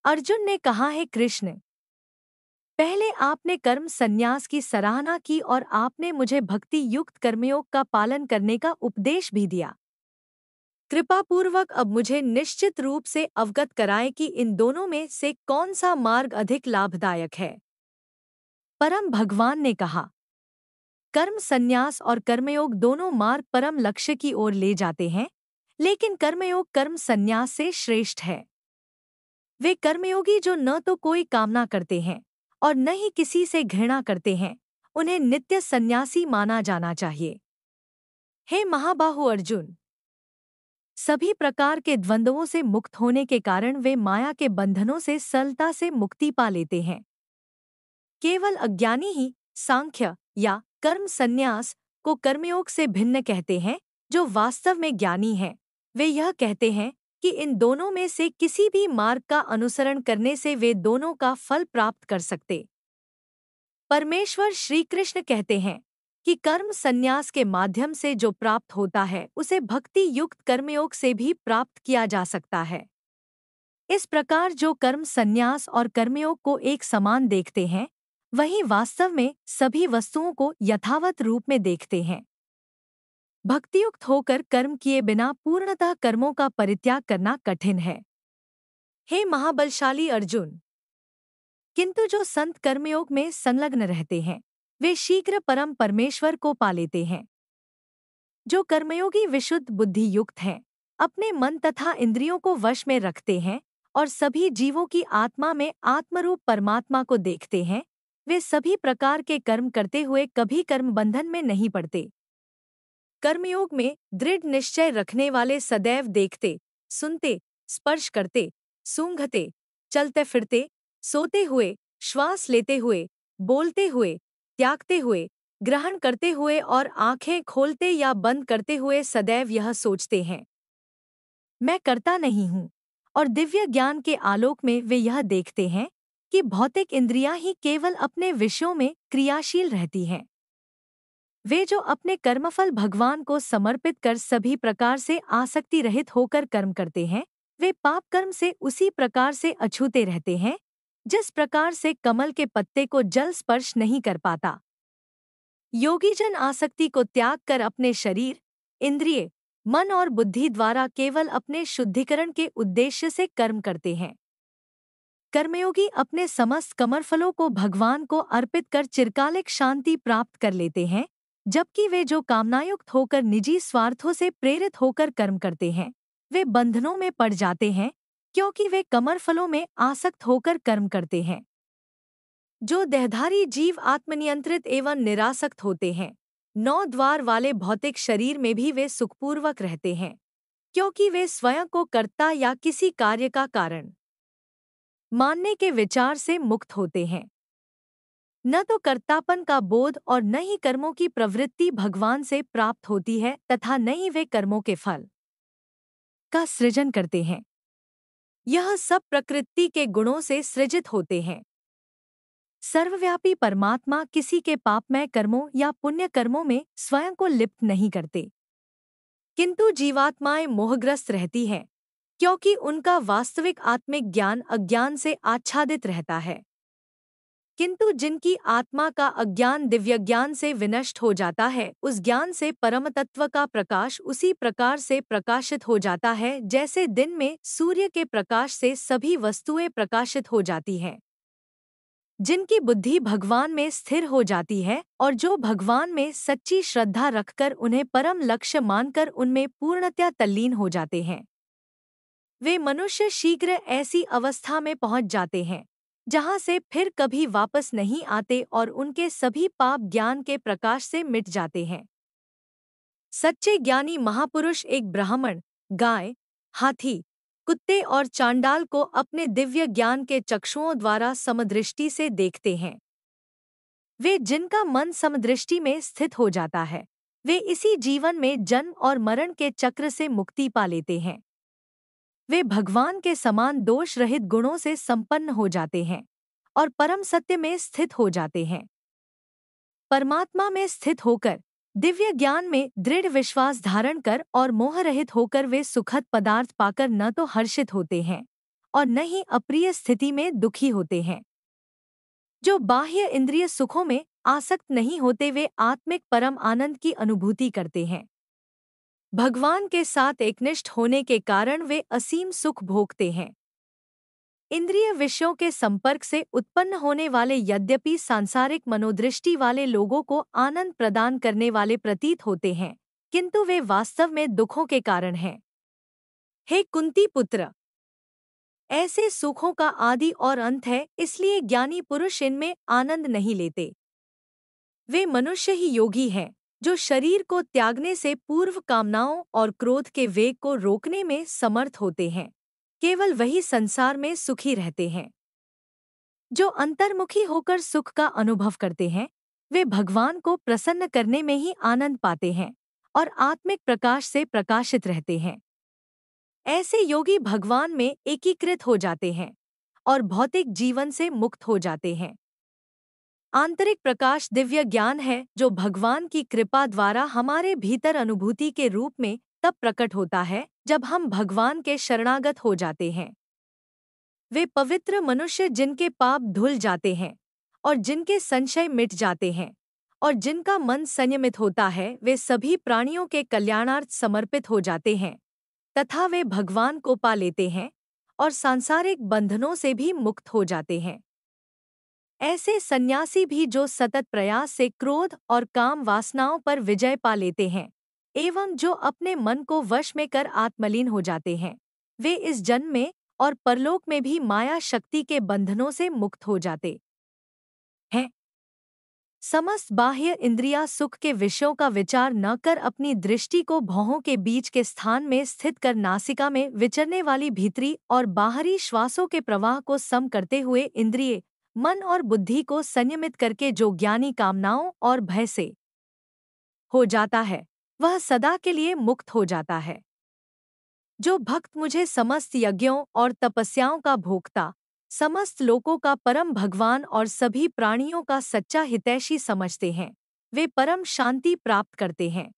अर्जुन ने कहा, है कृष्ण, पहले आपने कर्म संन्यास की सराहना की और आपने मुझे भक्ति युक्त कर्मयोग का पालन करने का उपदेश भी दिया। कृपापूर्वक अब मुझे निश्चित रूप से अवगत कराएं कि इन दोनों में से कौन सा मार्ग अधिक लाभदायक है। परम भगवान ने कहा, कर्म संन्यास और कर्मयोग दोनों मार्ग परम लक्ष्य की ओर ले जाते हैं, लेकिन कर्मयोग कर्म संन्यास से श्रेष्ठ है। वे कर्मयोगी जो न तो कोई कामना करते हैं और न ही किसी से घृणा करते हैं, उन्हें नित्य सन्यासी माना जाना चाहिए। हे महाबाहु अर्जुन, सभी प्रकार के द्वंद्वों से मुक्त होने के कारण वे माया के बंधनों से सरलता से मुक्ति पा लेते हैं। केवल अज्ञानी ही सांख्य या कर्म संन्यास को कर्मयोग से भिन्न कहते हैं। जो वास्तव में ज्ञानी हैं, वे यह कहते हैं कि इन दोनों में से किसी भी मार्ग का अनुसरण करने से वे दोनों का फल प्राप्त कर सकते। परमेश्वर श्री कृष्ण कहते हैं कि कर्म संन्यास के माध्यम से जो प्राप्त होता है उसे भक्ति युक्त कर्मयोग से भी प्राप्त किया जा सकता है। इस प्रकार जो कर्म संन्यास और कर्मयोग को एक समान देखते हैं, वही वास्तव में सभी वस्तुओं को यथावत रूप में देखते हैं। भक्तियुक्त होकर कर्म किए बिना पूर्णतः कर्मों का परित्याग करना कठिन है। हे महाबलशाली अर्जुन, किंतु जो संत कर्मयोग में संलग्न रहते हैं, वे शीघ्र परम परमेश्वर को पा लेते हैं। जो कर्मयोगी विशुद्ध बुद्धि युक्त हैं, अपने मन तथा इंद्रियों को वश में रखते हैं और सभी जीवों की आत्मा में आत्मरूप परमात्मा को देखते हैं, वे सभी प्रकार के कर्म करते हुए कभी कर्म बंधन में नहीं पड़ते। कर्मयोग में दृढ़ निश्चय रखने वाले सदैव देखते, सुनते, स्पर्श करते, सूंघते, चलते फिरते, सोते हुए, श्वास लेते हुए, बोलते हुए, त्यागते हुए, ग्रहण करते हुए और आंखें खोलते या बंद करते हुए सदैव यह सोचते हैं, मैं करता नहीं हूँ। और दिव्य ज्ञान के आलोक में वे यह देखते हैं कि भौतिक इंद्रियां ही केवल अपने विषयों में क्रियाशील रहती हैं। वे जो अपने कर्मफल भगवान को समर्पित कर सभी प्रकार से आसक्ति रहित होकर कर्म करते हैं, वे पाप कर्म से उसी प्रकार से अछूते रहते हैं जिस प्रकार से कमल के पत्ते को जल स्पर्श नहीं कर पाता। योगीजन आसक्ति को त्याग कर अपने शरीर, इंद्रिय, मन और बुद्धि द्वारा केवल अपने शुद्धिकरण के उद्देश्य से कर्म करते हैं। कर्मयोगी अपने समस्त कर्मफलों को भगवान को अर्पित कर चिरकालिक शांति प्राप्त कर लेते हैं, जबकि वे जो कामनायुक्त होकर निजी स्वार्थों से प्रेरित होकर कर्म करते हैं, वे बंधनों में पड़ जाते हैं, क्योंकि वे कर्मफलों में आसक्त होकर कर्म करते हैं। जो देहधारी जीव आत्मनियंत्रित एवं निरासक्त होते हैं, 9 द्वार वाले भौतिक शरीर में भी वे सुखपूर्वक रहते हैं, क्योंकि वे स्वयं को कर्ता या किसी कार्य का कारण मानने के विचार से मुक्त होते हैं। न तो कर्तापन का बोध और न ही कर्मों की प्रवृत्ति भगवान से प्राप्त होती है तथा न ही वे कर्मों के फल का सृजन करते हैं। यह सब प्रकृति के गुणों से सृजित होते हैं। सर्वव्यापी परमात्मा किसी के पापमय कर्मों या पुण्य कर्मों में स्वयं को लिप्त नहीं करते, किंतु जीवात्माएं मोहग्रस्त रहती हैं, क्योंकि उनका वास्तविक आत्मिक ज्ञान अज्ञान से आच्छादित रहता है। किंतु जिनकी आत्मा का अज्ञान दिव्य ज्ञान से विनष्ट हो जाता है, उस ज्ञान से परमतत्व का प्रकाश उसी प्रकार से प्रकाशित हो जाता है जैसे दिन में सूर्य के प्रकाश से सभी वस्तुएं प्रकाशित हो जाती हैं। जिनकी बुद्धि भगवान में स्थिर हो जाती है और जो भगवान में सच्ची श्रद्धा रखकर उन्हें परम लक्ष्य मानकर उनमें पूर्णतया तल्लीन हो जाते हैं, वे मनुष्य शीघ्र ऐसी अवस्था में पहुंच जाते हैं जहां से फिर कभी वापस नहीं आते और उनके सभी पाप ज्ञान के प्रकाश से मिट जाते हैं। सच्चे ज्ञानी महापुरुष एक ब्राह्मण, गाय, हाथी, कुत्ते और चांडाल को अपने दिव्य ज्ञान के चक्षुओं द्वारा समदृष्टि से देखते हैं। वे जिनका मन समदृष्टि में स्थित हो जाता है, वे इसी जीवन में जन्म और मरण के चक्र से मुक्ति पा लेते हैं। वे भगवान के समान दोष रहित गुणों से संपन्न हो जाते हैं और परम सत्य में स्थित हो जाते हैं। परमात्मा में स्थित होकर, दिव्य ज्ञान में दृढ़ विश्वास धारण कर और मोह रहित होकर वे सुखद पदार्थ पाकर न तो हर्षित होते हैं और न ही अप्रिय स्थिति में दुखी होते हैं। जो बाह्य इंद्रिय सुखों में आसक्त नहीं होते वे आत्मिक परम आनंद की अनुभूति करते हैं। भगवान के साथ एकनिष्ठ होने के कारण वे असीम सुख भोगते हैं। इंद्रिय विषयों के संपर्क से उत्पन्न होने वाले यद्यपि सांसारिक मनोदृष्टि वाले लोगों को आनंद प्रदान करने वाले प्रतीत होते हैं, किंतु वे वास्तव में दुखों के कारण हैं। हे कुंती पुत्र, ऐसे सुखों का आदि और अंत है, इसलिए ज्ञानी पुरुष इनमें आनंद नहीं लेते। वे मनुष्य ही योगी हैं जो शरीर को त्यागने से पूर्व कामनाओं और क्रोध के वेग को रोकने में समर्थ होते हैं। केवल वही संसार में सुखी रहते हैं। जो अंतर्मुखी होकर सुख का अनुभव करते हैं, वे भगवान को प्रसन्न करने में ही आनंद पाते हैं और आत्मिक प्रकाश से प्रकाशित रहते हैं। ऐसे योगी भगवान में एकीकृत हो जाते हैं और भौतिक जीवन से मुक्त हो जाते हैं। आंतरिक प्रकाश दिव्य ज्ञान है जो भगवान की कृपा द्वारा हमारे भीतर अनुभूति के रूप में तब प्रकट होता है जब हम भगवान के शरणागत हो जाते हैं। वे पवित्र मनुष्य जिनके पाप धुल जाते हैं और जिनके संशय मिट जाते हैं और जिनका मन संयमित होता है, वे सभी प्राणियों के कल्याणार्थ समर्पित हो जाते हैं तथा वे भगवान को पा लेते हैं और सांसारिक बंधनों से भी मुक्त हो जाते हैं। ऐसे सन्यासी भी जो सतत प्रयास से क्रोध और काम वासनाओं पर विजय पा लेते हैं एवं जो अपने मन को वश में कर आत्मलीन हो जाते हैं, वे इस जन्म में और परलोक में भी माया शक्ति के बंधनों से मुक्त हो जाते हैं। समस्त बाह्य इंद्रिया सुख के विषयों का विचार न कर अपनी दृष्टि को भौहों के बीच के स्थान में स्थित कर नासिका में विचरने वाली भीतरी और बाहरी श्वासों के प्रवाह को सम करते हुए इंद्रिय, मन और बुद्धि को संयमित करके जो ज्ञानी कामनाओं और भय से हो जाता है, वह सदा के लिए मुक्त हो जाता है। जो भक्त मुझे समस्त यज्ञों और तपस्याओं का भोक्ता, समस्त लोकों का परम भगवान और सभी प्राणियों का सच्चा हितैषी समझते हैं, वे परम शांति प्राप्त करते हैं।